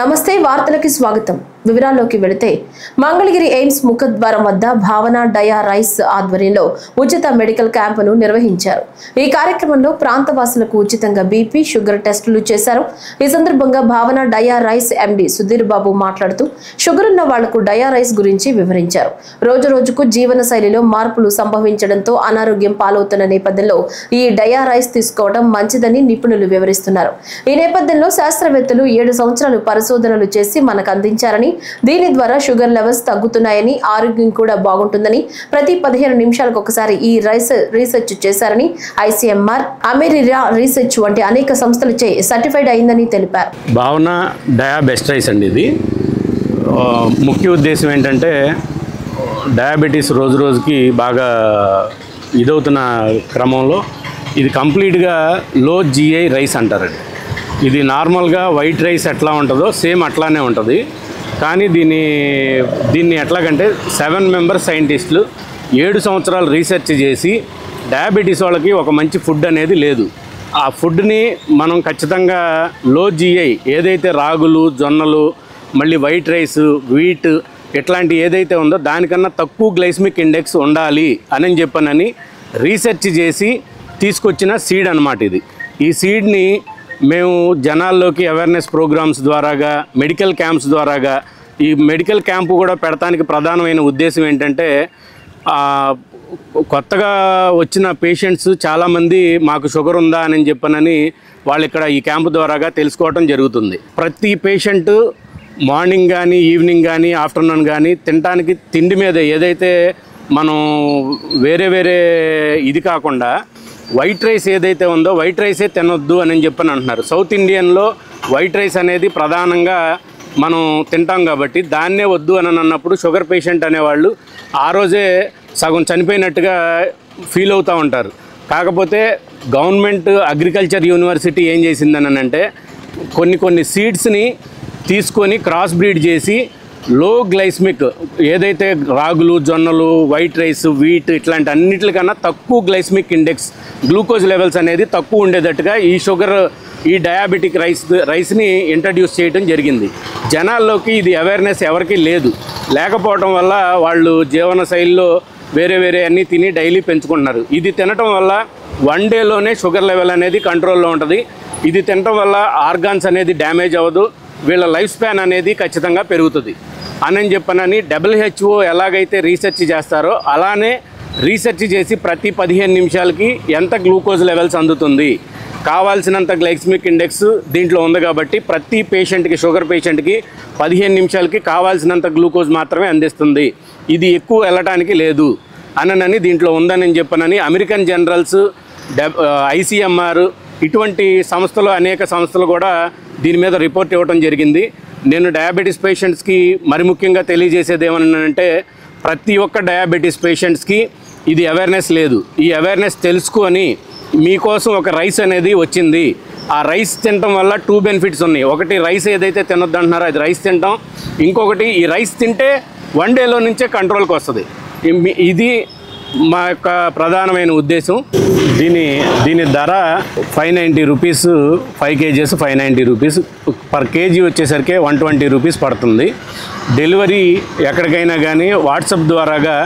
నమస్తే వార్తలకి స్వాగతం. వివరాల్లోకి వెళితే మంగళగిరి ఎయిమ్స్ ముఖద్వారం వద్ద భావన డయా రైస్ ఆధ్వర్యంలో ఉచిత మెడికల్ క్యాంపును నిర్వహించారు. ఈ కార్యక్రమంలో ప్రాంతవాసులకు ఉచితంగా బీపీ, షుగర్ టెస్టులు చేశారు. ఈ సందర్భంగా భావన డయా రైస్ ఎండి సుధీర్ బాబు మాట్లాడుతూ షుగర్ ఉన్న వాళ్లకు డయా రైస్ గురించి వివరించారు. రోజు రోజుకు జీవన శైలిలో మార్పులు సంభవించడంతో అనారోగ్యం పాలవుతున్న నేపథ్యంలో ఈ డయా రైస్ తీసుకోవడం మంచిదని నిపుణులు వివరిస్తున్నారు. ఈ నేపథ్యంలో శాస్త్రవేత్తలు 7 సంవత్సరాలు పరిశోధనలు చేసి మనకు అందించారని, దీని ద్వారా షుగర్ లెవెల్స్ తగ్గుతున్నాయని, ఆరోగ్యం కూడా బాగుంటుందని, ప్రతి 15 నిమిషాలకు ఒకసారి ఈ రీసెర్చ్ చేశారని, ఐసీఎంఆర్, అమెరిరా రీసెర్చ్ వంటి అనేక సంస్థలచే సర్టిఫైడ్ అయిందని తెలిపారు. భావన డయా బెస్ట్ రైస్ అండి. ఇది ముఖ్య ఉద్దేశం ఏంటంటే డయాబెటీస్ రోజు రోజుకి బాగా ఇదవుతున్న క్రమంలో ఇది కంప్లీట్గా లో జీఐ రైస్ అంటారండి. ఇది నార్మల్గా వైట్ రైస్ ఎట్లా ఉంటుందో సేమ్ అట్లానే ఉంటుంది. కానీ దీన్ని ఎట్లాగంటే 7 మెంబర్ సైంటిస్టులు 7 సంవత్సరాలు రీసెర్చ్ చేసి డయాబెటీస్ వాళ్ళకి ఒక మంచి ఫుడ్ అనేది లేదు. ఆ ఫుడ్ని మనం ఖచ్చితంగా లో జీఐ ఏదైతే రాగులు, జొన్నలు, మళ్ళీ వైట్ రైస్, వీట్ ఇట్లాంటి ఏదైతే ఉందో దానికన్నా తక్కువ గ్లైసమిక్ ఇండెక్స్ ఉండాలి అని చెప్పనని రీసెర్చ్ చేసి తీసుకొచ్చిన సీడ్ అన్నమాట ఇది. ఈ సీడ్ని మేము జనాల్లోకి అవేర్నెస్ ప్రోగ్రామ్స్ ద్వారాగా, మెడికల్ క్యాంప్స్ ద్వారాగా, ఈ మెడికల్ క్యాంపు కూడా పెడతానికి ప్రధానమైన ఉద్దేశం ఏంటంటే కొత్తగా వచ్చిన పేషెంట్స్ చాలామంది మాకు షుగర్ ఉందా అని చెప్పనని వాళ్ళు ఇక్కడ ఈ క్యాంపు ద్వారాగా తెలుసుకోవడం జరుగుతుంది. ప్రతి పేషెంట్ మార్నింగ్ కానీ, ఈవినింగ్ కానీ, ఆఫ్టర్నూన్ కానీ తినడానికి తిండి మీద ఏదైతే మనం వేరే ఇది కాకుండా వైట్ రైస్ ఏదైతే ఉందో వైట్ రైసే తినొద్దు అని చెప్పని అంటున్నారు. సౌత్ ఇండియన్లో వైట్ రైస్ అనేది ప్రధానంగా మనం తింటాం కాబట్టి దాన్నే వద్దు అని అన్నప్పుడు షుగర్ పేషెంట్ అనేవాళ్ళు ఆ రోజే సగం చనిపోయినట్టుగా ఫీల్ అవుతూ ఉంటారు. కాకపోతే గవర్నమెంట్ అగ్రికల్చర్ యూనివర్సిటీ ఏం చేసిందని అంటే కొన్ని సీడ్స్ని తీసుకొని క్రాస్ బ్రీడ్ చేసి లో గ్లైస్మిక్ ఏదైతే రాగులు, జొన్నలు, వైట్ రైస్, వీట్ ఇట్లాంటి అన్నిటికన్నా తక్కువ గ్లైస్మిక్ ఇండెక్స్, గ్లూకోజ్ లెవెల్స్ అనేది తక్కువ ఉండేటట్టుగా ఈ డయాబెటిక్ రైస్ని ఇంట్రడ్యూస్ చేయడం జరిగింది. జనాల్లోకి ఇది అవేర్నెస్ ఎవరికీ లేకపోవడం వల్ల వాళ్ళు జీవన శైలిలో వేరే అన్నీ తిని డైలీ పెంచుకుంటున్నారు. ఇది తినటం వల్ల 1 డేలోనే షుగర్ లెవెల్ అనేది కంట్రోల్లో ఉంటుంది. ఇది తినటం వల్ల ఆర్గాన్స్ అనేది డ్యామేజ్ అవ్వదు, వీళ్ళ లైఫ్ స్పాన్ అనేది ఖచ్చితంగా పెరుగుతుంది అని చెప్పనని WHO ఎలాగైతే రీసెర్చ్ చేస్తారో అలానే రీసెర్చ్ చేసి ప్రతి 15 నిమిషాలకి ఎంత గ్లూకోజ్ లెవెల్స్ అందుతుంది, కావాల్సినంత గ్లైసమిక్ ఇండెక్స్ దీంట్లో ఉంది కాబట్టి ప్రతి పేషెంట్కి, షుగర్ పేషెంట్కి 15 నిమిషాలకి కావాల్సినంత గ్లూకోజ్ మాత్రమే అందిస్తుంది. ఇది ఎక్కువ వెళ్ళటానికి లేదు అని దీంట్లో ఉందని చెప్పనని అమెరికన్ జనరల్స్, ICMR ఇటువంటి సంస్థలు, అనేక సంస్థలు కూడా దీని మీద రిపోర్ట్ ఇవ్వడం జరిగింది. నేను డయాబెటీస్ పేషెంట్స్కి మరి ముఖ్యంగా తెలియజేసేది ఏమన్నానంటే ప్రతి ఒక్క డయాబెటీస్ పేషెంట్స్కి ఇది అవేర్నెస్ లేదు. ఈ అవేర్నెస్ తెలుసుకొని మీకోసం ఒక రైస్ అనేది వచ్చింది. ఆ రైస్ తినటం వల్ల 2 బెనిఫిట్స్ ఉన్నాయి. ఒకటి, రైస్ ఏదైతే తినొద్దు అంటున్నారో అది రైస్ తినటం. ఇంకొకటి, ఈ రైస్ తింటే 1 డేలో నుంచే కంట్రోల్కి వస్తుంది. ఇది మా యొక్క ప్రధానమైన ఉద్దేశం. దీని ధర 590 rupees, 5 kgs 590 rupees, per KG వచ్చేసరికి 120 రూపీస్ పడుతుంది. డెలివరీ ఎక్కడికైనా కానీ వాట్సాప్ ద్వారాగా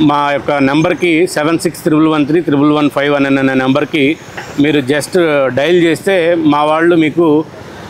మా యొక్క నెంబర్కి 7611131115 అనే నెంబర్కి మీరు జస్ట్ డయల్ చేస్తే మా వాళ్ళు మీకు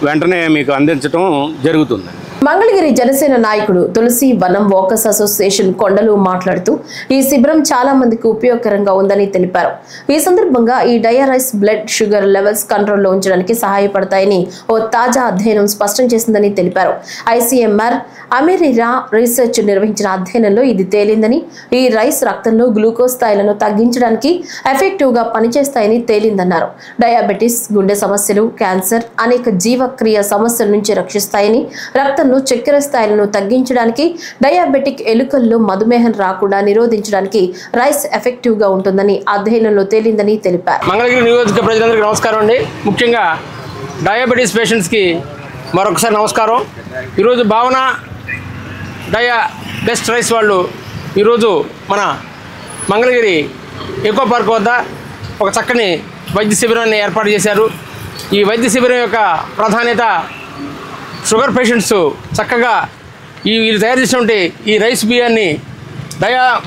వెంటనే మీకు అందించడం జరుగుతుంది. మంగళగిరి జనసేన నాయకుడు తులసి వనం వాకర్స్ అసోసియేషన్ కొండలు మాట్లాడుతూ ఈ శిబిరం చాలా మందికి ఉపయోగకరంగా ఉందని తెలిపారు. ఈ సందర్భంగా ఈ dia rice blood sugar levels కంట్రోల్లో ఉంచడానికి సహాయపడతాయని ఓ తాజా అధ్యయనం స్పష్టం చేసిందని తెలిపారు. ICMR, అమెరిరా రీసెర్చ్ నిర్వహించిన అధ్యయనంలో ఇది తేలిందని, ఈ రైస్ రక్తంలో గ్లూకోజ్ స్థాయిలను తగ్గించడానికి ఎఫెక్టివ్ గా పనిచేస్తాయని తేలిందన్నారు. డయాబెటిస్, గుండె సమస్యలు, క్యాన్సర్, అనేక జీవక్రియ సమస్యల నుంచి రక్షిస్తాయని, రక్తం చక్కెర స్థాయిలను తగ్గించడానికి, డయాబెటిక్ ఎలుకల్లో మధుమేహం రాకుండా నిరోధించడానికి రైస్ ఎఫెక్టివ్ గా ఉంటుందని అధ్యయనంలో తేలిందని తెలిపారు. మంగళగిరి నియోజక ప్రజలందరికీ నమస్కారం అండి. ముఖ్యంగా డయాబెటీస్ పేషెంట్స్కి మరొకసారి నమస్కారం. ఈరోజు భావన డయా బెస్ట్ రైస్ వాళ్ళు ఈరోజు మన మంగళగిరి ఎకో పార్క్ వద్ద ఒక చక్కని వైద్య శిబిరాన్ని ఏర్పాటు చేశారు. ఈ వైద్య శిబిరం యొక్క ప్రాధాన్యత షుగర్ పేషెంట్స్ చక్కగా వీళ్ళు తయారు చేసినటువంటి ఈ రైస్ బియ్యాన్ని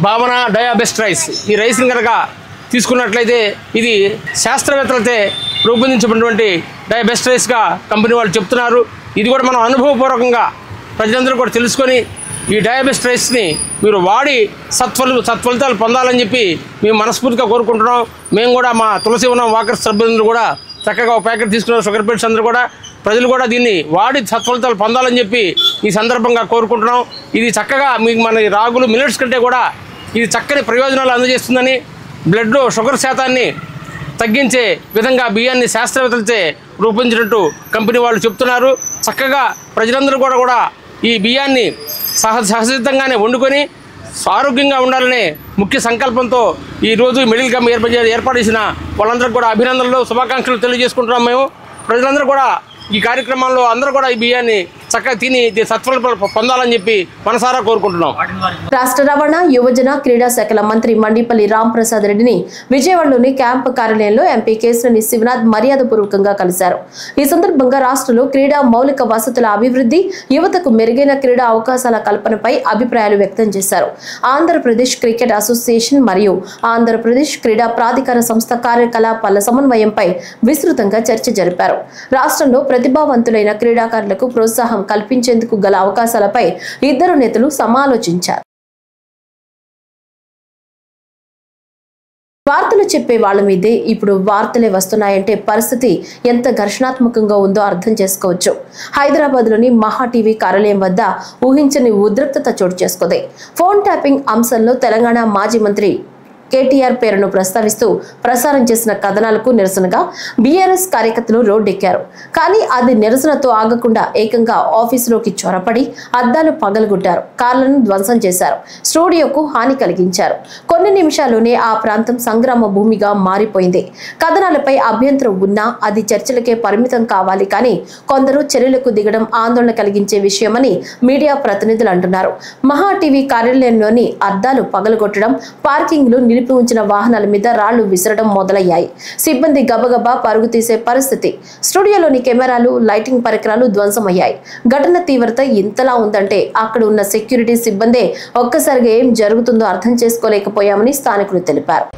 భావన డయా బెస్ట్ రైస్, ఈ రైస్ని కనుక తీసుకున్నట్లయితే ఇది శాస్త్రవేత్తలతో రూపొందించినటువంటి డయా బెస్ట్ రైస్గా కంపెనీ వాళ్ళు చెప్తున్నారు. ఇది కూడా మనం అనుభవపూర్వకంగా ప్రజలందరూ కూడా తెలుసుకొని ఈ డయా బెస్ట్ రైస్ని మీరు వాడి సత్ఫలితాలు పొందాలని చెప్పి మేము మనస్ఫూర్తిగా కోరుకుంటున్నాం. మేము కూడా మా తులసి వనం వాకర్స్ సభ్యులందరూ కూడా చక్కగా ఒక ప్యాకెట్ తీసుకున్న షుగర్ పేషెంట్స్ అందరూ కూడా ప్రజలు కూడా దీన్ని వాడి సత్ఫలితాలు పొందాలని చెప్పి ఈ సందర్భంగా కోరుకుంటున్నాం. ఇది చక్కగా మీకు మన రాగులు మిల్లెట్స్ కంటే కూడా ఇది చక్కని ప్రయోజనాలు అందజేస్తుందని, బ్లడ్లో షుగర్ శాతాన్ని తగ్గించే విధంగా బియ్యాన్ని శాస్త్రవేత్తలచే రూపొందించినట్టు కంపెనీ వాళ్ళు చెప్తున్నారు. చక్కగా ప్రజలందరూ కూడా ఈ బియ్యాన్ని సహజసిద్ధంగానే వండుకొని ఆరోగ్యంగా ఉండాలనే ముఖ్య సంకల్పంతో ఈరోజు మెడికల్ క్యాంప్ ఏర్పాటు చేసిన వాళ్ళందరికీ కూడా అభినందనలు, శుభాకాంక్షలు తెలియజేసుకుంటున్నాం. మేము ప్రజలందరూ కూడా ఈ కార్యక్రమంలో అందరూ కూడా ఈ బియ్యాన్ని చక్కగా తిని సత్ఫలితాలు పొందాలని చెప్పి మనసారా కోరుకుంటున్నాం. రాష్ట్ర రవాణా, యువజన, క్రీడా శాఖల మంత్రి మండిపల్లి రాంప్రసాద్ రెడ్డిని విజయవాడలోని క్యాంపు కార్యాలయంలో ఎంపీ కేశినేని శివనాథ్ మర్యాదపూర్వకంగా కలిశారు. ఈ సందర్భంగా రాష్ట్రంలో క్రీడా మౌలిక వసతుల అభివృద్ధి, యువతకు మెరుగైన క్రీడా అవకాశాల కల్పనపై అభిప్రాయాలు వ్యక్తం చేశారు. ఆంధ్రప్రదేశ్ క్రికెట్ అసోసియేషన్ మరియు ఆంధ్రప్రదేశ్ క్రీడా ప్రాధికార సంస్థ కార్యకలాపాల సమన్వయంపై విస్తృతంగా చర్చ జరిపారు. రాష్ట్రంలో ప్రతిభావంతులైన క్రీడాకారులకు ప్రోత్సాహం కల్పించేందుకు గల అవకాశాలపై ఇద్దరు నేతలు సమాలోచించారు. వార్తలు చెప్పే వాళ్ళ మీదే ఇప్పుడు వార్తలే వస్తున్నాయంటే పరిస్థితి ఎంత ఘర్షణాత్మకంగా ఉందో అర్థం చేసుకోవచ్చు. హైదరాబాద్ లోని మహా టీవీ కార్యాలయం వద్ద ఊహించని ఉద్రిక్తత చోటు చేసుకుంది. ఫోన్ ట్యాపింగ్ అంశంలో తెలంగాణ మాజీ మంత్రి కేటీఆర్ పేరును ప్రస్తావిస్తూ ప్రసారం చేసిన కథనాలకు నిరసనగా బీఆర్ఎస్ కార్యకర్తలు రోడ్డెక్కారు. కానీ అది నిరసనతో ఆగకుండా ఏకంగా ఆఫీసులోకి చొరపడి అద్దాలు పగలగొట్టారు, కార్లను ధ్వంసం చేశారు, స్టూడియోకు హాని కలిగించారు. కొన్ని నిమిషాల్లోనే ఆ ప్రాంతం సంగ్రామ భూమిగా మారిపోయింది. కథనాలపై అభ్యంతరం ఉన్నా అది చర్చలకే పరిమితం కావాలి, కానీ కొందరు చర్యలకు దిగడం ఆందోళన కలిగించే విషయమని మీడియా ప్రతినిధులు అంటున్నారు. మహా టీవీ కార్యాలయంలోని అద్దాలు పగలగొట్టడం, పార్కింగ్లు నిలిపి ఉంచిన వాహనాల మీద రాళ్లు విసరడం మొదలయ్యాయి. సిబ్బంది గబగబా పరుగు తీసే పరిస్థితి. స్టూడియోలోని కెమెరాలు, లైటింగ్ పరికరాలు ధ్వంసమయ్యాయి. ఘటన తీవ్రత ఇంతలా ఉందంటే అక్కడ ఉన్న సెక్యూరిటీ సిబ్బందే ఒక్కసారిగా ఏం జరుగుతుందో అర్థం చేసుకోలేకపోయామని స్థానికులు తెలిపారు.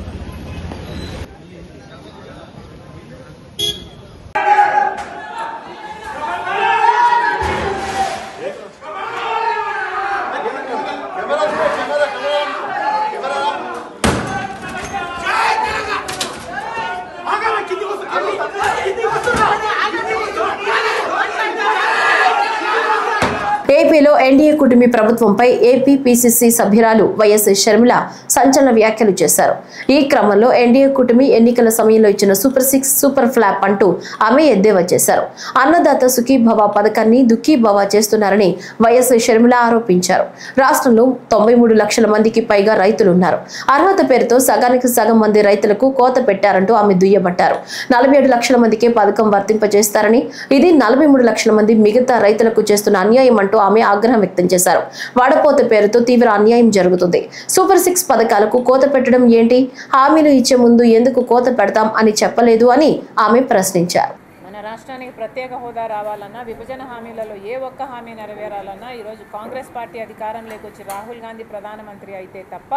ఏపీలో ఎన్డీఏ కూటమి ప్రభుత్వంపై ఏపీ పీసీసీ సభ్యురాలు వైఎస్ షర్మిల సంచలన వ్యాఖ్యలు చేశారు. ఈ క్రమంలో ఎన్డీఏ కూటమి ఎన్నికల సమయంలో ఇచ్చిన సూపర్ 6 సూపర్ ఫ్లాప్ అంటూ ఆమె ఎద్దేవా చేశారు. అన్నదాత సుఖీభవ పథకాన్ని దుఃఖీభవ చేస్తున్నారని వైఎస్ షర్మిల ఆరోపించారు. రాష్ట్రంలో 93 లక్షల మందికి పైగా రైతులున్నారు. అర్హత పేరుతో సగానికి సగం మంది రైతులకు కోత పెట్టారంటూ ఆమె దుయ్యబట్టారు. 47 లక్షల మందికే పథకం వర్తింపజేస్తారని, ఇది 43 లక్షల మంది మిగతా రైతులకు చేస్తున్న అన్యాయం అంటూ ఆమె ఆగ్రహం వ్యక్తం చేశారు. వాడపోత పేరుతో తీవ్ర అన్యాయం జరుగుతుంది. సూపర్ 6 పథకాలకు కోత పెట్టడం ఏంటి? హామీలు ఇచ్చే ముందు ఎందుకు కోత పెడతాం అని చెప్పలేదు అని ఆమె ప్రశ్నించారు. మన రాష్ట్రానికి ప్రత్యేక హోదా రావాలన్నా, విభజన హామీలలో ఏ ఒక్క హామీ నెరవేరాలన్నా ఈరోజు కాంగ్రెస్ పార్టీ అధికారంలోకి వచ్చి రాహుల్ గాంధీ ప్రధానమంత్రి అయితే తప్ప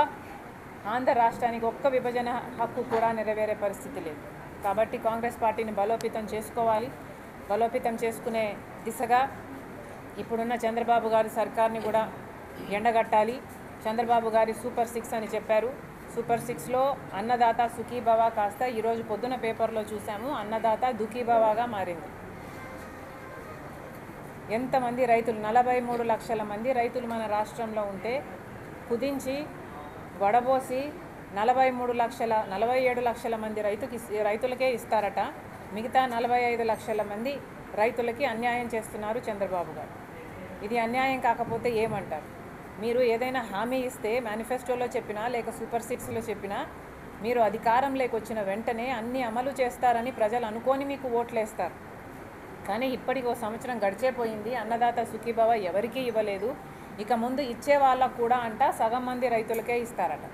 ఆంధ్ర రాష్ట్రానికి ఒక్క విభజన హక్కు కూడా నెరవేరే పరిస్థితి లేదు. కాబట్టి కాంగ్రెస్ పార్టీని బలోపేతం చేసుకోవాలి. బలోపేతం చేసుకునే దిశగా ఇప్పుడున్న చంద్రబాబు గారి సర్కార్ని కూడా ఎండగట్టాలి. చంద్రబాబు గారి సూపర్ 6 అని చెప్పారు. సూపర్ 6లో అన్నదాత సుఖీభవ కాస్త ఈరోజు పొద్దున పేపర్లో చూసాము, అన్నదాత దుఃఖీభవగా మారింది. ఎంతమంది రైతులు, 43 లక్షల మంది రైతులు మన రాష్ట్రంలో ఉంటే కుదించి వడబోసి 47 లక్షల మంది రైతులకే ఇస్తారట. మిగతా 45 లక్షల మంది రైతులకి అన్యాయం చేస్తున్నారు చంద్రబాబు గారు. ఇది అన్యాయం కాకపోతే ఏమంటారు? మీరు ఏదైనా హామీ ఇస్తే మేనిఫెస్టోలో చెప్పినా లేక సూపర్ 6లో చెప్పినా మీరు అధికారంలోకి వచ్చిన వెంటనే అన్నీ అమలు చేస్తారని ప్రజలు అనుకోని మీకు ఓట్లేస్తారు. కానీ ఇప్పటికి 1 సంవత్సరం గడిచేపోయింది. అన్నదాత సుఖీభవ ఎవరికీ ఇవ్వలేదు. ఇక ముందు ఇచ్చే వాళ్ళకు కూడా అంట సగం మంది రైతులకే ఇస్తారట.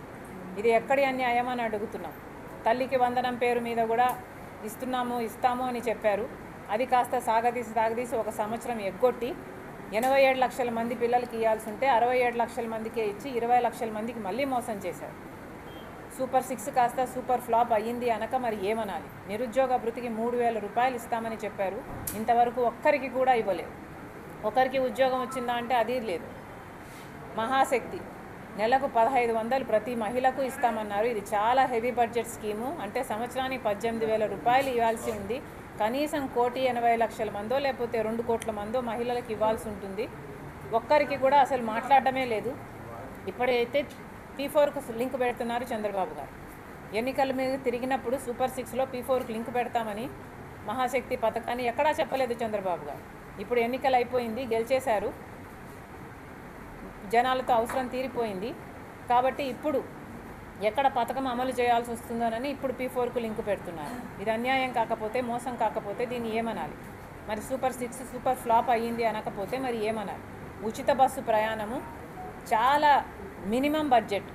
ఇది ఎక్కడి అన్యాయం అని అడుగుతున్నాం. తల్లికి వందనం పేరు మీద కూడా ఇస్తాము అని చెప్పారు. అది కాస్త సాగదీసి ఒక సంవత్సరం ఎగ్గొట్టి 87 లక్షల మంది పిల్లలకి ఇవ్వాల్సి ఉంటే 67 లక్షల మందికే ఇచ్చి 20 లక్షల మందికి మళ్ళీ మోసం చేశారు. సూపర్ 6 కాస్త సూపర్ ఫ్లాప్ అయ్యింది అనక మరి ఏమనాలి? నిరుద్యోగ భృతికి 3,000 రూపాయలు ఇస్తామని చెప్పారు, ఇంతవరకు ఒక్కరికి కూడా ఇవ్వలేదు. ఒకరికి ఉద్యోగం వచ్చిందా అంటే అది లేదు. మహాశక్తి నెలకు 1,500 ప్రతి మహిళకు ఇస్తామన్నారు. ఇది చాలా హెవీ బడ్జెట్ స్కీము. అంటే సంవత్సరానికి 18,000 రూపాయలు ఇవ్వాల్సి ఉంది. కనీసం 1,80,00,000 మందో లేకపోతే 2 కోట్ల మందో మహిళలకు ఇవ్వాల్సి ఉంటుంది. ఒక్కరికి కూడా అసలు మాట్లాడటమే లేదు. ఇప్పుడైతే P4కు లింక్ పెడుతున్నారు చంద్రబాబు గారు. ఎన్నికల మీద తిరిగినప్పుడు సూపర్ 6లో P4కు లింక్ పెడతామని మహాశక్తి పథకాన్ని ఎక్కడా చెప్పలేదు చంద్రబాబు గారు. ఇప్పుడు ఎన్నికలు అయిపోయింది, గెలిచేశారు, జనాలతో అవసరం తీరిపోయింది కాబట్టి ఇప్పుడు ఎక్కడ పథకం అమలు చేయాల్సి వస్తుందోనని ఇప్పుడు P4కు లింక్ పెడుతున్నారు. ఇది అన్యాయం కాకపోతే, మోసం కాకపోతే దీన్ని ఏమనాలి? మరి సూపర్ 6 సూపర్ ఫ్లాప్ అయ్యింది అనకపోతే మరి ఏమనాలి? ఉచిత బస్సు ప్రయాణము చాలా మినిమం బడ్జెట్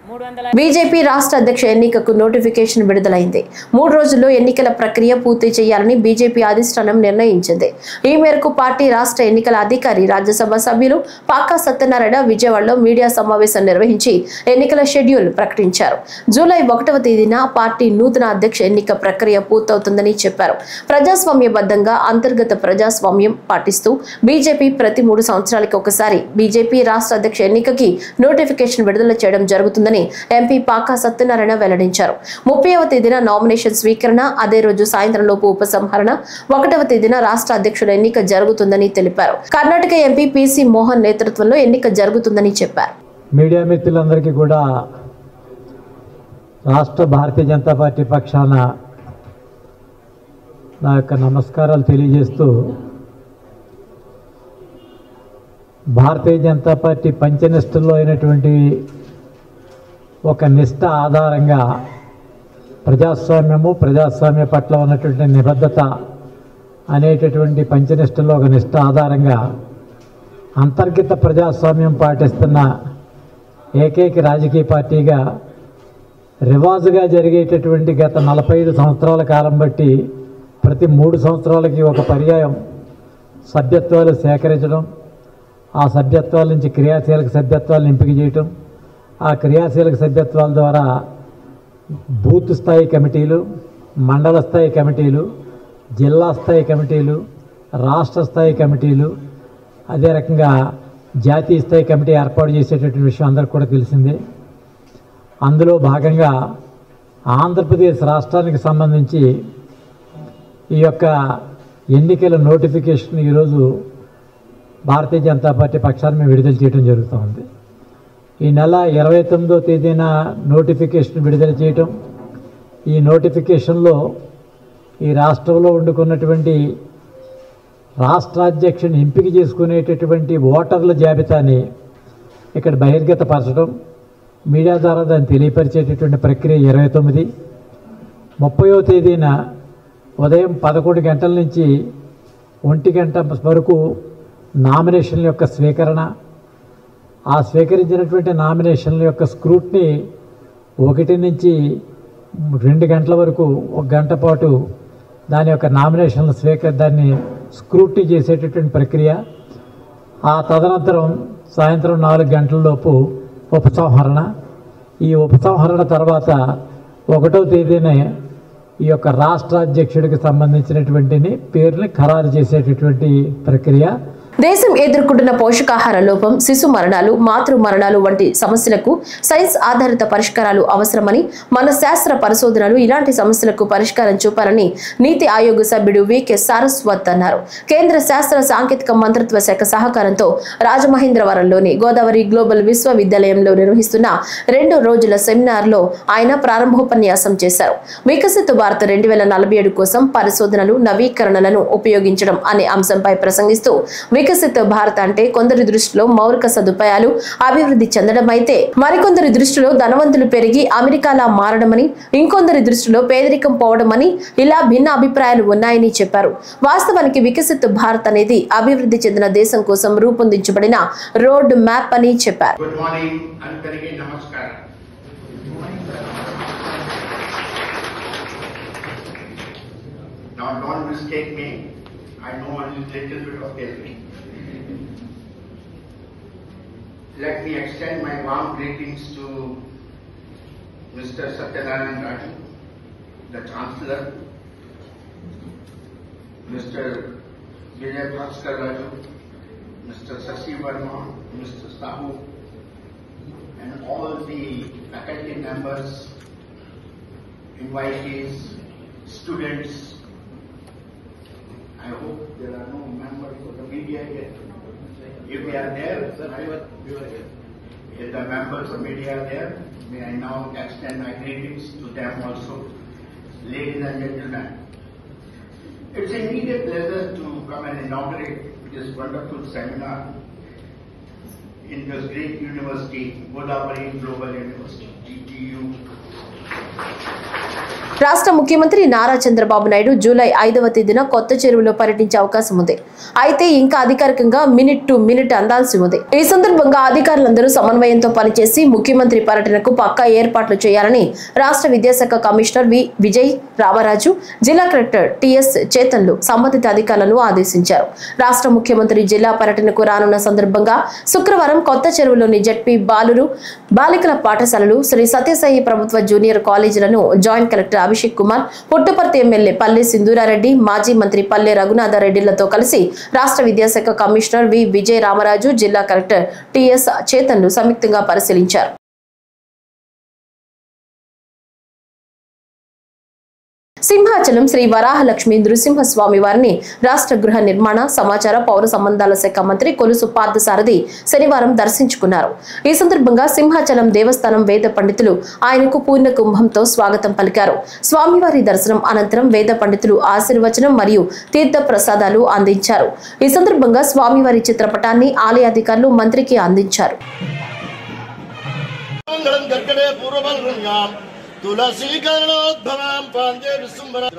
300. బీజేపీ రాష్ట్ర అధ్యక్ష ఎన్నికకు నోటిఫికేషన్ విడుదలైంది. 3 రోజుల్లో ఎన్నికల ప్రక్రియ పూర్తి చేయాలని బీజేపీ అధిష్టానం నిర్ణయించింది. ఈ మేరకు పార్టీ రాష్ట్ర ఎన్నికల అధికారి, రాజ్యసభ సభ్యులు పాకా సత్యనారాయణ విజయవాడలో మీడియా సమావేశం నిర్వహించి ఎన్నికల షెడ్యూల్ ప్రకటించారు. జూలై 1వ తేదీన పార్టీ నూతన అధ్యక్ష ఎన్నిక ప్రక్రియ పూర్తవుతుందని చెప్పారు. ప్రజాస్వామ్యబద్ధంగా అంతర్గత ప్రజాస్వామ్యం పాటిస్తూ బీజేపీ ప్రతి 3 సంవత్సరాలకు ఒకసారి బీజేపీ రాష్ట్ర అధ్యక్ష ఎన్నికకి నోటిఫికేషన్ విడుదల చేయడం జరుగుతుందని ఎంపీ పాకా సత్యనారాయణ వెల్లడించారు. 30వ తేదీన నామినేషన్ స్వీకరణ, అదే రోజు సాయంత్రంలోపు ఉపసంహరణ, 1వ తేదీన రాష్ట్ర అధ్యక్షుల ఎన్నిక జరుగుతుందని తెలిపారు. కర్ణాటక ఎంపీ పిసి మోహన్ నేతృత్వంలో ఎన్నిక జరుగుతుందని చెప్పారు. మీడియా మిత్రులందరికీ కూడా రాష్ట్ర భారతీయ జనతా పార్టీ పక్షాన నా యొక్క నమస్కారాలు తెలియజేస్తూ, భారతీయ జనతా పార్టీ పంచనిష్టల్లో అయినటువంటి ఒక నిష్ట ఆధారంగా ప్రజాస్వామ్య పట్ల ఉన్నటువంటి నిబద్ధత అనేటటువంటి పంచనిష్టలో ఒక నిష్ట ఆధారంగా అంతర్గత ప్రజాస్వామ్యం పాటిస్తున్న ఏకైక రాజకీయ పార్టీగా రివాజుగా జరిగేటటువంటి గత 45 సంవత్సరాల కాలం బట్టి ప్రతి 3 సంవత్సరాలకి ఒక పర్యాయం సభ్యత్వాలు సేకరించడం, ఆ సభ్యత్వాల నుంచి క్రియాశీలక సభ్యత్వాలను ఎంపిక చేయటం, ఆ క్రియాశీలక సభ్యత్వాల ద్వారా బూత్ స్థాయి కమిటీలు, మండల స్థాయి కమిటీలు, జిల్లా స్థాయి కమిటీలు, రాష్ట్ర స్థాయి కమిటీలు, అదే రకంగా జాతీయ స్థాయి కమిటీ ఏర్పాటు చేసేటటువంటి విషయం అందరికీ కూడా తెలిసిందే. అందులో భాగంగా ఆంధ్రప్రదేశ్ రాష్ట్రానికి సంబంధించి ఈ యొక్క ఎన్నికల నోటిఫికేషన్ ఈరోజు భారతీయ జనతా పార్టీ పక్షాన్ని మేము విడుదల చేయడం జరుగుతుంది. ఈ నెల 29వ తేదీన నోటిఫికేషన్ విడుదల చేయటం, ఈ నోటిఫికేషన్లో ఈ రాష్ట్రంలో వండుకున్నటువంటి రాష్ట్రాధ్యక్షుని ఎంపిక చేసుకునేటటువంటి ఓటర్ల జాబితాని ఇక్కడ బహిర్గతపరచడం, మీడియా ద్వారా దాన్ని తెలియపరిచేటటువంటి ప్రక్రియ 29. 30వ తేదీన ఉదయం 11 గంటల నుంచి 1 గంట వరకు నామినేషన్ల యొక్క స్వీకరణ, ఆ స్వీకరించినటువంటి నామినేషన్ల యొక్క స్క్రూట్ని 1 నుంచి 2 గంటల వరకు 1 గంట పాటు దాని యొక్క నామినేషన్ల దాన్ని స్క్రూట్నీ చేసేటటువంటి ప్రక్రియ. ఆ తదనంతరం సాయంత్రం 4 గంటలలోపు ఉపసంహరణ. ఈ ఉపసంహరణ తర్వాత 1వ తేదీనే ఈ యొక్క రాష్ట్ర అధ్యక్షుడికి సంబంధించినటువంటి పేరుని ఖరారు చేసేటటువంటి ప్రక్రియ. దేశం ఎదుర్కొంటున్న పోషకాహార లోపం, శిశు మరణాలు, మాతృ మరణాలు వంటి సమస్యలకు సైన్స్ ఆధారిత పరిష్కారాలు అవసరమని, మన శాస్త్ర పరిశోధనలు ఇలాంటి సమస్యలకు పరిష్కారం చూపాలని నీతి ఆయోగ్ సభ్యుడు వికే సారస్వత్ అన్నారు. కేంద్ర శాస్త్ర సాంకేతిక మంత్రిత్వ శాఖ సహకారంతో రాజమహేంద్రవరంలోని గోదావరి గ్లోబల్ విశ్వవిద్యాలయంలో నిర్వహిస్తున్న 2 రోజుల సెమినార్లో ఆయన ప్రారంభోపన్యాసం చేశారు. వికసిత భారత్ 2047 కోసం పరిశోధనలు, నవీకరణలను ఉపయోగించడం అనే అంశంపై ప్రసంగిస్తూ, వికసిత భారత్ అంటే కొందరి దృష్టిలో మౌలిక సదుపాయాలు అభివృద్ధి చెందడం అయితే, మరికొందరి దృష్టిలో ధనవంతులు పెరిగి అమెరికాలా మారడమని, ఇంకొందరి దృష్టిలో పేదరికం పోవడమని, ఇలా భిన్న అభిప్రాయాలు ఉన్నాయని చెప్పారు. వాస్తవానికి వికసిత భారత్ అనేది అభివృద్ధి చెందిన దేశం కోసం రూపొందించబడిన రోడ్ మ్యాప్ అని చెప్పారు. గుడ్ మార్నింగ్, అందరికీ నమస్కారం. Now don't mistake me. I know only little bit of Telugu. Let me extend my warm greetings to Mr. Satyanarayan Raju, the Chancellor, Mr. Vijay Bhaskar Raju, Mr. Sasi Verma, Mr. Sahu, and all the faculty members, invitees, students. I hope there are no members of the media here. If they are there, if the members of media are there, may I now extend my greetings to them also. Ladies and gentlemen, it's a immediate pleasure to come and inaugurate this wonderful seminar in this great university, Godavari Global University, GTU. రాష్ట్ర ముఖ్యమంత్రి Nara Chandrababu Naidu July 5వ తేదీన కొత్త చెరువులో పర్యటించే అవకాశం ఉంది. అయితే ఇంకా అధికారికంగా మినిట్ టు మినిట్ అందాల్సి ఉంది. ఈ సందర్భంగా అధికారులందరూ సమన్వయంతో పనిచేసి ముఖ్యమంత్రి పర్యటనకు పక్కా ఏర్పాట్లు చేయాలని రాష్ట్ర విద్యాశాఖ కమిషనర్ విజయ్ రామరాజు, జిల్లా కలెక్టర్ టిఎస్ చేతన్లు సంబంధిత అధికారులను ఆదేశించారు. రాష్ట్ర ముఖ్యమంత్రి జిల్లా పర్యటనకు రానున్న సందర్భంగా శుక్రవారం కొత్త చెరువులోని జెడ్పీ బాలికల పాఠశాలలు, శ్రీ సత్యసాయి ప్రభుత్వ జూనియర్ కాలేజీలను joint collector Abhishek Kumar, Puttaparthi MLA Palle Sindhurareddy, మాజీ మంత్రి పల్లె రఘునాథరెడ్డిలతో కలిసి రాష్ట్ర విద్యాశాఖ కమిషనర్ విజయ్ రామరాజు, జిల్లా కలెక్టర్ టిఎస్ చేతన్లు సంయుక్తంగా పరిశీలించారు. సింహాచలం శ్రీ వరాహలక్ష్మి నృసింహస్వామి వారిని రాష్ట్ర గృహ నిర్మాణ, సమాచార, పౌర సంబంధాల శాఖ మంత్రి కొలుసు పార్థసారథి శనివారం దర్శించుకున్నారు. ఈ సందర్భంగా సింహాచలం దేవస్థానం వేద పండితులు ఆయనకు పూర్ణ కుంభంతో స్వాగతం పలికారు. స్వామివారి దర్శనం అనంతరం వేద పండితులు ఆశీర్వచనం మరియు తీర్థ ప్రసాదాలు అందించారు. ఈ సందర్భంగా స్వామివారి చిత్రపటాన్ని ఆలయ అధికారులు మంత్రికి అందించారు. तुलसीकरणोद्भवां पाण्डे विश्वम्भरां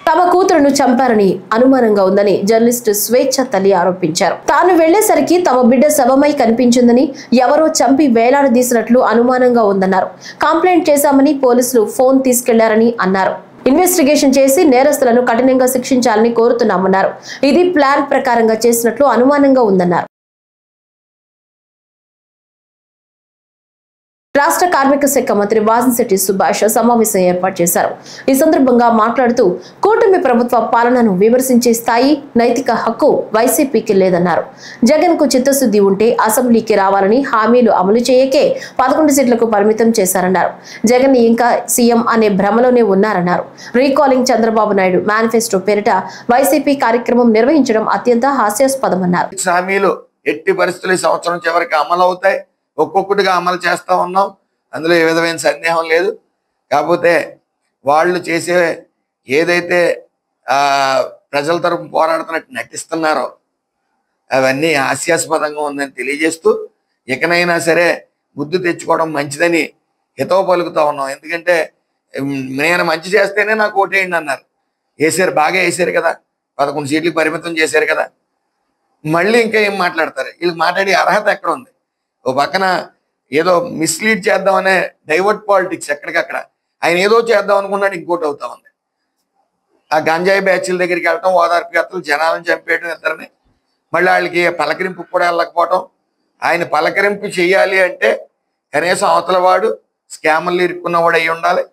తమ కూతురును చంపారని అనుమానంగా ఉందని జర్నలిస్ట్ స్వేచ్ఛ తల్లి ఆరోపించారు. తాను వెళ్లేసరికి తమ బిడ్డ శవమై కనిపించిందని, ఎవరో చంపి వేలాడదీసినట్లు అనుమానంగా ఉందన్నారు. కంప్లైంట్ చేశామని పోలీసులు ఫోన్ తీసుకెళ్లారని అన్నారు. ఇన్వెస్టిగేషన్ చేసి నేరస్తులను కఠినంగా శిక్షించాలని కోరుతున్నామన్నారు. ఇది ప్లాన్ ప్రకారంగా చేసినట్లు అనుమానంగా ఉందన్నారు. రాష్ట్ర కార్మిక శాఖ మంత్రి వాసంశెట్టి సుభాష్ సమావేశం ఏర్పాటు చేశారు. ఈ సందర్భంగా మాట్లాడుతూ కూటమి ప్రభుత్వ పాలనను విమర్శించే స్థాయి, నైతిక హక్కు వైసీపీకి లేదన్నారు. జగన్ కు చిత్తశుద్ధి ఉంటే అసెంబ్లీకి రావాలని హామీలు అమలు చేయకే 11 సీట్లకు పరిమితం చేశారన్నారు. జగన్ ఇంకా సీఎం అనే భ్రమలోనే ఉన్నారన్నారు. రీకాలింగ్ చంద్రబాబు నాయుడు మేనిఫెస్టో పేరిట వైసీపీ కార్యక్రమం నిర్వహించడం అత్యంత హాస్యాస్పదమన్నారు. హామీలు ఎట్టి పరిస్థితులు ఈ సంవత్సరం చివరికి అమలు అవుతాయి. ఒక్కొక్కటిగా అమలు చేస్తూ ఉన్నాం. అందులో ఏ విధమైన సందేహం లేదు. కాకపోతే వాళ్ళు చేసే ఏదైతే ప్రజల తరపు పోరాడుతున్నట్టు నటిస్తున్నారో అవన్నీ హాస్యాస్పదంగా ఉందని తెలియజేస్తూ ఇకనైనా సరే బుద్ధి తెచ్చుకోవడం మంచిదని హితవు పలుకుతూ ఉన్నాం. ఎందుకంటే నేను మంచి చేస్తేనే నాకు ఓటేయండి అన్నారు. వేసారు, బాగా వేసారు కదా, 11 సీట్లు పరిమితం చేశారు కదా. మళ్ళీ ఇంకా ఏం మాట్లాడతారు? వీళ్ళకి మాట్లాడే అర్హత ఎక్కడ ఉంది? ఓ పక్కన ఏదో మిస్లీడ్ చేద్దామనే డైవర్ట్ పాలిటిక్స్ ఎక్కడికక్కడ. ఆయన ఏదో చేద్దాం అనుకున్నాడు, ఇంకోటి అవుతా ఉంది. ఆ గంజాయి బ్యాచ్ల దగ్గరికి వెళ్ళటం, ఓదార్పు యాత్రలు, జనాలను చంపేయడం ఇద్దరిని, మళ్ళీ వాళ్ళకి పలకరింపు కూడా వెళ్ళకపోవటం. ఆయన పలకరింపు చేయాలి అంటే కనీసం అవతల వాడు స్కామర్లు ఇరుక్కున్నవాడు అయి ఉండాలి,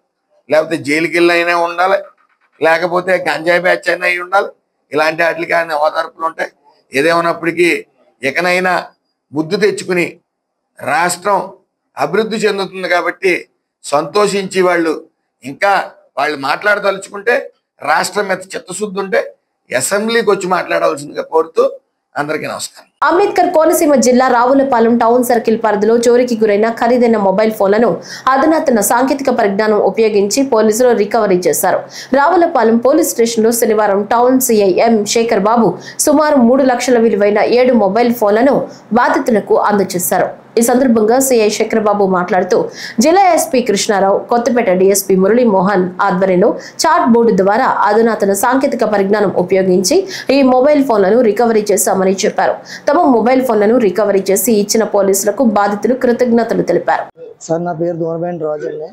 లేకపోతే జైలుకి వెళ్ళి అయినా ఉండాలి, లేకపోతే గంజాయి బ్యాచ్ అయినా అయి ఉండాలి. ఇలాంటి వాటికి ఆయన ఓదార్పులు ఉంటాయి. ఏదేమన్నప్పటికీ ఇకనైనా బుద్ధి తెచ్చుకుని రాష్ట్రం అభివృద్ధి చెందుతుంది కాబట్టి సంతోషించి వాళ్ళు మాట్లాడదలుచుకుంటే రాష్ట్రం మీద చిత్తశుద్ధి ఉంటే అసెంబ్లీకి వచ్చి మాట్లాడాల్సిందిగా కోరుతూ అందరికీ నమస్కారం. అంబేద్కర్ కోనసీమ జిల్లా రావులపాలెం టౌన్ సర్కిల్ పరిధిలో చోరీకి గురైన ఖరీదైన మొబైల్ ఫోన్లను అధునాతన సాంకేతిక పరిజ్ఞానం ఉపయోగించి పోలీసులు రికవరీ చేశారు. రావులపాలెం పోలీస్ స్టేషన్లో శనివారం టౌన్ సిఐ ఎం శేఖర్ బాబు సుమారు 3 లక్షల విలువైన 7 మొబైల్ ఫోన్లను బాధితులకు అందజేశారు. ఈ సందర్భంగా సిఐ శేఖర్ బాబు మాట్లాడుతూ జిల్లా ఎస్పీ కృష్ణారావు, కొత్తపేట డీఎస్పీ మురళీ మోహన్ ఆధ్వర్యంలో చాట్ బోర్డు ద్వారా అధునాతన సాంకేతిక పరిజ్ఞానం ఉపయోగించి ఈ మొబైల్ ఫోన్లను రికవరీ చేశామని చెప్పారు. తమ మొబైల్ ఫోన్లను రికవరీ చేసి ఇచ్చిన పోలీసులకు బాధితులు కృతజ్ఞతలు తెలిపారు. సార్, నా పేరు దూరబైన రాజు అండి.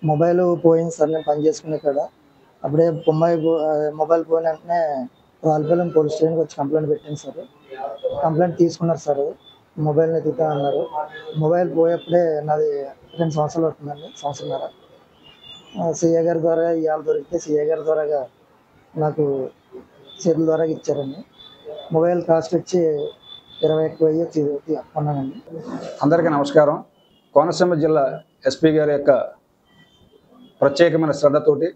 మొబైల్ పోయింది సార్, నేను పని చేసుకునే ఇక్కడ. అప్పుడే మొబైల్ పోయిన వెంటనే రావులపాలెం పోలీస్ స్టేషన్కి వచ్చి కంప్లైంట్ పెట్టాను సార్. కంప్లైంట్ తీసుకున్నారు సార్. మొబైల్ని ఎత్తుతా అన్నారు. మొబైల్ పోయేప్పుడే నాది 2 సంవత్సరాలు అవుతుందండి, సంవత్సరంన్నర. సిఐ గారి ద్వారా ఇవాళ దొరికితే సిఐ గారి ద్వారాగా నాకు చేతుల ద్వారా ఇచ్చారండి. మొబైల్ కాస్ట్ వచ్చి 21,000 కొన్నానండి. అందరికీ నమస్కారం. కోనసీమ జిల్లా ఎస్పీ గారి యొక్క ప్రత్యేకమైన శ్రద్ధతోటి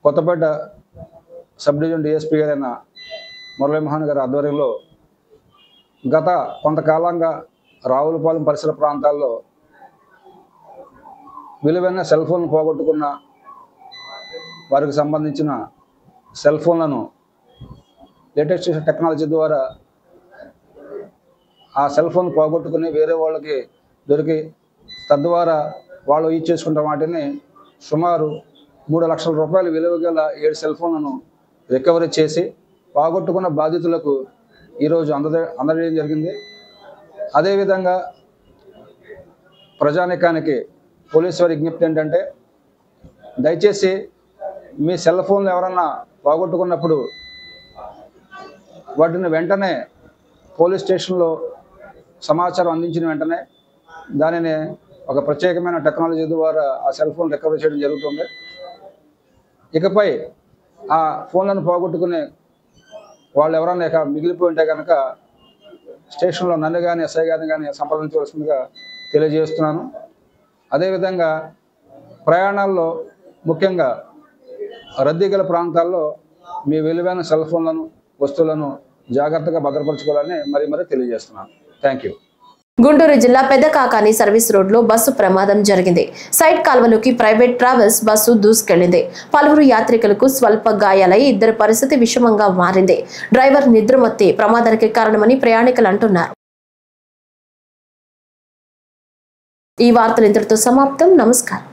కొత్తపేట సబ్ డివిజన్ డిఎస్పీ గారైన మురళీమోహన్ గారి ఆధ్వర్యంలో గత కొంతకాలంగా రావులపాలెం పరిసర ప్రాంతాల్లో విలువైన సెల్ ఫోన్ పోగొట్టుకున్న వారికి సంబంధించిన సెల్ ఫోన్లను లేటెస్ట్ టెక్నాలజీ ద్వారా ఆ సెల్ ఫోన్ పోగొట్టుకుని వేరే వాళ్ళకి దొరికి తద్వారా వాళ్ళు యూజ్ చేసుకున్న వాటిని సుమారు 3 లక్షల రూపాయల విలువ గల 7 సెల్ ఫోన్లను రికవరీ చేసి పోగొట్టుకున్న బాధితులకు ఈరోజు అందజేయడం జరిగింది. అదేవిధంగా ప్రజానికానికి పోలీసు వారి విజ్ఞప్తి ఏంటంటే, దయచేసి మీ సెల్ ఫోన్లు ఎవరన్నా పోగొట్టుకున్నప్పుడు వాటిని వెంటనే పోలీస్ స్టేషన్లో సమాచారం అందించిన వెంటనే దానిని ఒక ప్రత్యేకమైన టెక్నాలజీ ద్వారా ఆ సెల్ ఫోన్ రికవరీ చేయడం జరుగుతుంది. ఇకపై ఆ ఫోన్లను పోగొట్టుకునే వాళ్ళు ఎవరైనా ఇక మిగిలిపోయి ఉంటే కనుక స్టేషన్లో నన్ను కానీ ఎస్ఐ గారిని కానీ సంప్రదించవలసిందిగా తెలియజేస్తున్నాను. అదేవిధంగా ప్రయాణాల్లో ముఖ్యంగా రద్దీ గల ప్రాంతాల్లో మీ విలువైన సెల్ ఫోన్లను వస్తువులను జాగ్రత్తగా భద్రపరచుకోవాలని మరీ తెలియజేస్తున్నాను. Thank you. గుంటూరు జిల్లా పెద్దకాకాని సర్వీస్ రోడ్లో బస్సు ప్రమాదం జరిగింది. సైడ్ కాల్వలోకి ప్రైవేట్ ట్రావెల్స్ బస్సు దూసుకెళ్లింది. పలువురు యాత్రికులకు స్వల్ప గాయాలై ఇద్దరి పరిస్థితి విషమంగా మారింది. డ్రైవర్ నిద్రమత్తే ప్రమాదానికి కారణమని ప్రయాణికులు అంటున్నారు. ఈ వార్తలు ఇంతటితో సమాప్తం. నమస్కారం.